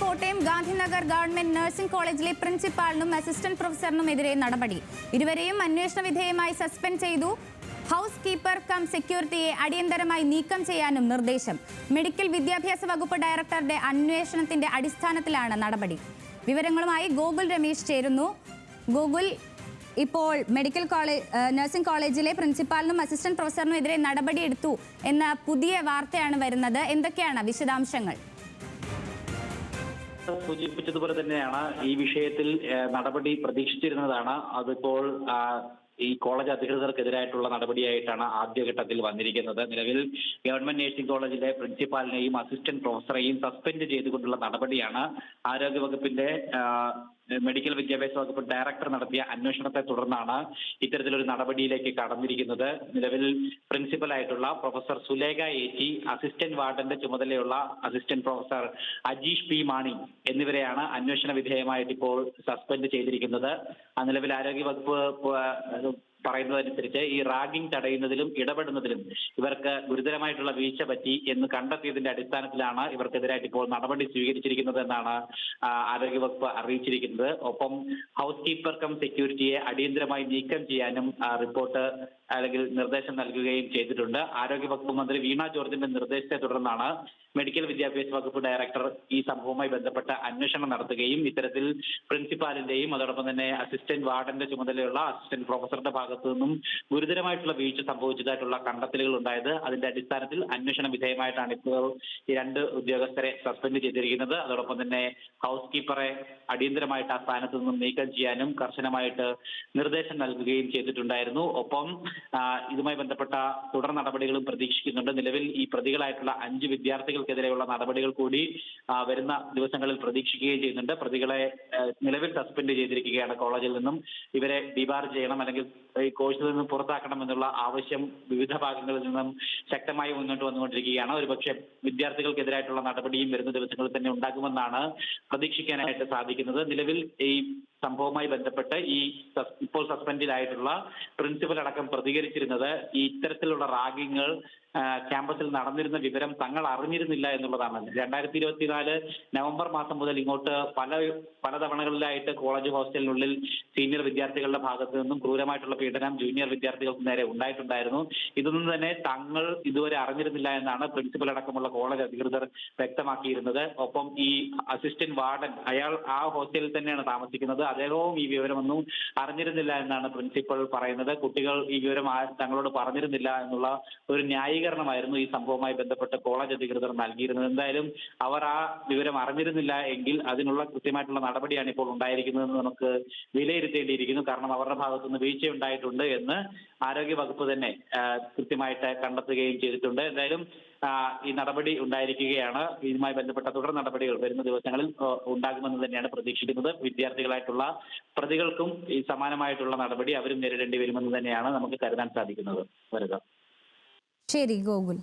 Kottayam Gandhinagar government nursing കോളേജിലെ പ്രിൻസിപ്പാളിനും assistant പ്രൊഫസറിനുമെതിരെ നടപടി. ഇരുവരെയും അന്വേഷണ വിധേയമായി സസ്പെൻഡ് ചെയ്തു. ഹൗസ് കീപ്പർ കം സെക്യൂരിറ്റിയെ അടിയന്തരമായി നീക്കം ചെയ്യാനും നിർദ്ദേശം. മെഡിക്കൽ വിദ്യാഭ്യാസ വകുപ്പ് ഡയറക്ടറുടെ അന്വേഷണത്തിന്റെ അടിസ്ഥാനത്തിലാണ് നടപടി. വിവരങ്ങളുമായി ഗോകുൽ രമേശ് ചേരുന്നു. ഗോകുൽ, ഇപ്പോൾ മെഡിക്കൽ കോളേജ് നഴ്സിംഗ് കോളേജിലെ പ്രിൻസിപ്പാളിനും അസിസ്റ്റന്റ് പ്രൊഫസറിനും എതിരെ നടപടിയെടുത്തു എന്ന പുതിയ വാർത്തയാണ് വരുന്നത്. എന്തൊക്കെയാണ് വിശദാംശങ്ങൾ? സൂചിപ്പിച്ചതുപോലെ തന്നെയാണ് ഈ വിഷയത്തിൽ നടപടി പ്രതീക്ഷിച്ചിരുന്നതാണ്. അതിപ്പോൾ ഈ കോളേജ് അധികൃതർക്കെതിരായിട്ടുള്ള നടപടിയായിട്ടാണ് ആദ്യഘട്ടത്തിൽ വന്നിരിക്കുന്നത്. നിലവിൽ ഗവൺമെന്റ് നഴ്സിംഗ് കോളേജിലെ പ്രിൻസിപ്പാളിനെയും അസിസ്റ്റന്റ് പ്രൊഫസറെയും സസ്പെൻഡ് ചെയ്തുകൊണ്ടുള്ള നടപടിയാണ് ആരോഗ്യവകുപ്പിന്റെ മെഡിക്കൽ വിദ്യാഭ്യാസ വകുപ്പ് ഡയറക്ടർ നടത്തിയ അന്വേഷണത്തെ തുടർന്നാണ് ഇത്തരത്തിലൊരു നടപടിയിലേക്ക് കടന്നിരിക്കുന്നത്. നിലവിൽ പ്രിൻസിപ്പലായിട്ടുള്ള പ്രൊഫസർ സുലേഖ ഏച്ചി, അസിസ്റ്റന്റ് വാർഡന്റെ ചുമതലയുള്ള assistant professor Ajeesh P Mani എന്നിവരെയാണ് അന്വേഷണ വിധേയമായിട്ട് ഇപ്പോൾ സസ്പെൻഡ് ചെയ്തിരിക്കുന്നത്. നിലവിൽ ആരോഗ്യവകുപ്പ് പറയുന്നതനുസരിച്ച് ഈ റാഗിംഗ് തടയുന്നതിലും ഇടപെടുന്നതിലും ഇവർക്ക് ഗുരുതരമായിട്ടുള്ള വീഴ്ച പറ്റി എന്ന് കണ്ടെത്തിയതിന്റെ അടിസ്ഥാനത്തിലാണ് ഇവർക്കെതിരായിട്ട് ഇപ്പോൾ നടപടി സ്വീകരിച്ചിരിക്കുന്നത് എന്നാണ് ആരോഗ്യവകുപ്പ് അറിയിച്ചിരിക്കുന്നത്. ഒപ്പം ഹൗസ് കീപ്പർ കം സെക്യൂരിറ്റിയെ അടിയന്തരമായി നീക്കം ചെയ്യാനും റിപ്പോർട്ട് അല്ലെങ്കിൽ നിർദ്ദേശം നൽകുകയും ചെയ്തിട്ടുണ്ട്. ആരോഗ്യവകുപ്പ് മന്ത്രി വീണ ജോർജിന്റെ നിർദ്ദേശത്തെ തുടർന്നാണ് മെഡിക്കൽ വിദ്യാഭ്യാസ വകുപ്പ് ഡയറക്ടർ ഈ സംഭവവുമായി ബന്ധപ്പെട്ട അന്വേഷണം നടത്തുകയും ഇത്തരത്തിൽ പ്രിൻസിപ്പാലിന്റെയും അതോടൊപ്പം തന്നെ അസിസ്റ്റന്റ് വാർഡന്റെ ചുമതലയുള്ള അസിസ്റ്റന്റ് പ്രൊഫസറുടെ ഭാഗത്തു നിന്നും ഗുരുതരമായിട്ടുള്ള വീഴ്ച സംഭവിച്ചതായിട്ടുള്ള കണ്ടെത്തലുകൾ ഉണ്ടായത്. അതിന്റെ അടിസ്ഥാനത്തിൽ അന്വേഷണ വിധേയമായിട്ടാണ് ഇപ്പോൾ ഈ രണ്ട് ഉദ്യോഗസ്ഥരെ സസ്പെൻഡ് ചെയ്തിരിക്കുന്നത്. അതോടൊപ്പം തന്നെ ഹൗസ് കീപ്പറെ അടിയന്തരമായിട്ട് ആ സ്ഥാനത്ത് നിന്നും നീക്കം ചെയ്യാനും കർശനമായിട്ട് നിർദ്ദേശം നൽകുകയും ചെയ്തിട്ടുണ്ടായിരുന്നു. ഒപ്പം ഇതുമായി ബന്ധപ്പെട്ട തുടർ നടപടികളും പ്രതീക്ഷിക്കുന്നുണ്ട്. നിലവിൽ ഈ പ്രതികളായിട്ടുള്ള 5 വിദ്യാർത്ഥികൾക്കെതിരെയുള്ള നടപടികൾ കൂടി വരുന്ന ദിവസങ്ങളിൽ പ്രതീക്ഷിക്കുകയും ചെയ്യുന്നുണ്ട്. പ്രതികളെ നിലവിൽ സസ്പെൻഡ് ചെയ്തിരിക്കുകയാണ് കോളേജിൽ നിന്നും. ഇവരെ ഡിബാർ ചെയ്യണം അല്ലെങ്കിൽ ഈ കോഴ്സിൽ നിന്നും പുറത്താക്കണം എന്നുള്ള ആവശ്യം വിവിധ ഭാഗങ്ങളിൽ നിന്നും ശക്തമായി മുന്നോട്ട് വന്നുകൊണ്ടിരിക്കുകയാണ്. ഒരുപക്ഷെ വിദ്യാർത്ഥികൾക്കെതിരായിട്ടുള്ള നടപടിയും വരുന്ന ദിവസങ്ങളിൽ തന്നെ ഉണ്ടാകുമെന്നാണ് പ്രതീക്ഷിക്കാനായിട്ട് സാധിക്കുന്നത്. നിലവിൽ ഈ സംഭവവുമായി ബന്ധപ്പെട്ട് ഇപ്പോൾ സസ്പെൻഡിലായിട്ടുള്ള പ്രിൻസിപ്പൽ അടക്കം പ്രതികരിച്ചിരുന്നത് ഈ ഇത്തരത്തിലുള്ള റാഗിങ്ങൾ ക്യാമ്പസിൽ നടന്നിരുന്ന വിവരം തങ്ങൾ അറിഞ്ഞിരുന്നില്ല എന്നുള്ളതാണ്. 2024 നവംബർ മാസം മുതൽ ഇങ്ങോട്ട് പല തവണകളിലായിട്ട് കോളേജ് ഹോസ്റ്റലിനുള്ളിൽ സീനിയർ വിദ്യാർത്ഥികളുടെ ഭാഗത്തു നിന്നും ക്രൂരമായിട്ടുള്ള പീഡനം ജൂനിയർ വിദ്യാർത്ഥികൾക്ക് നേരെ ഉണ്ടായിട്ടുണ്ടായിരുന്നു. ഇതൊന്നും തന്നെ തങ്ങൾ ഇതുവരെ അറിഞ്ഞിരുന്നില്ല എന്നാണ് പ്രിൻസിപ്പൽ അടക്കമുള്ള കോളേജ് അധികൃതർ വ്യക്തമാക്കിയിരുന്നത്. ഒപ്പം ഈ അസിസ്റ്റന്റ് വാർഡൻ അയാൾ ആ ഹോസ്റ്റലിൽ തന്നെയാണ് താമസിക്കുന്നത്. അദ്ദേഹവും ഈ വിവരമൊന്നും അറിഞ്ഞിരുന്നില്ല എന്നാണ് പ്രിൻസിപ്പൽ പറയുന്നത്. കുട്ടികൾ ഈ വിവരം തങ്ങളോട് പറഞ്ഞിരുന്നില്ല എന്നുള്ള ഒരു ന്യായീകരണമായിരുന്നു ഈ സംഭവവുമായി ബന്ധപ്പെട്ട് കോളേജ് അധികൃതർ നൽകിയിരുന്നത്. എന്തായാലും അവർ ആ വിവരം അറിഞ്ഞിരുന്നില്ല എങ്കിൽ അതിനുള്ള കൃത്യമായിട്ടുള്ള നടപടിയാണ് ഇപ്പോൾ ഉണ്ടായിരിക്കുന്നതെന്ന് നമുക്ക് വിലയിരുത്തേണ്ടിയിരിക്കുന്നു. കാരണം അവരുടെ ഭാഗത്തുനിന്ന് വീഴ്ച ഉണ്ടായിട്ടുണ്ട് എന്ന് ആരോഗ്യവകുപ്പ് തന്നെ കൃത്യമായിട്ട് കണ്ടെത്തുകയും ചെയ്തിട്ടുണ്ട്. എന്തായാലും ഈ നടപടി ഉണ്ടായിരിക്കുകയാണ്. ഇതുമായി ബന്ധപ്പെട്ട തുടർ നടപടികൾ വരുന്ന ദിവസങ്ങളിൽ ഉണ്ടാകുമെന്ന് തന്നെയാണ് പ്രതീക്ഷിക്കുന്നത്. വിദ്യാർത്ഥികളായിട്ടുള്ള പ്രതികൾക്കും ഈ സമാനമായിട്ടുള്ള നടപടി അവരും നേരിടേണ്ടി വരുമെന്ന് തന്നെയാണ് നമുക്ക് കരുതാൻ സാധിക്കുന്നത്. വരുക. ശരി ഗോകുൽ.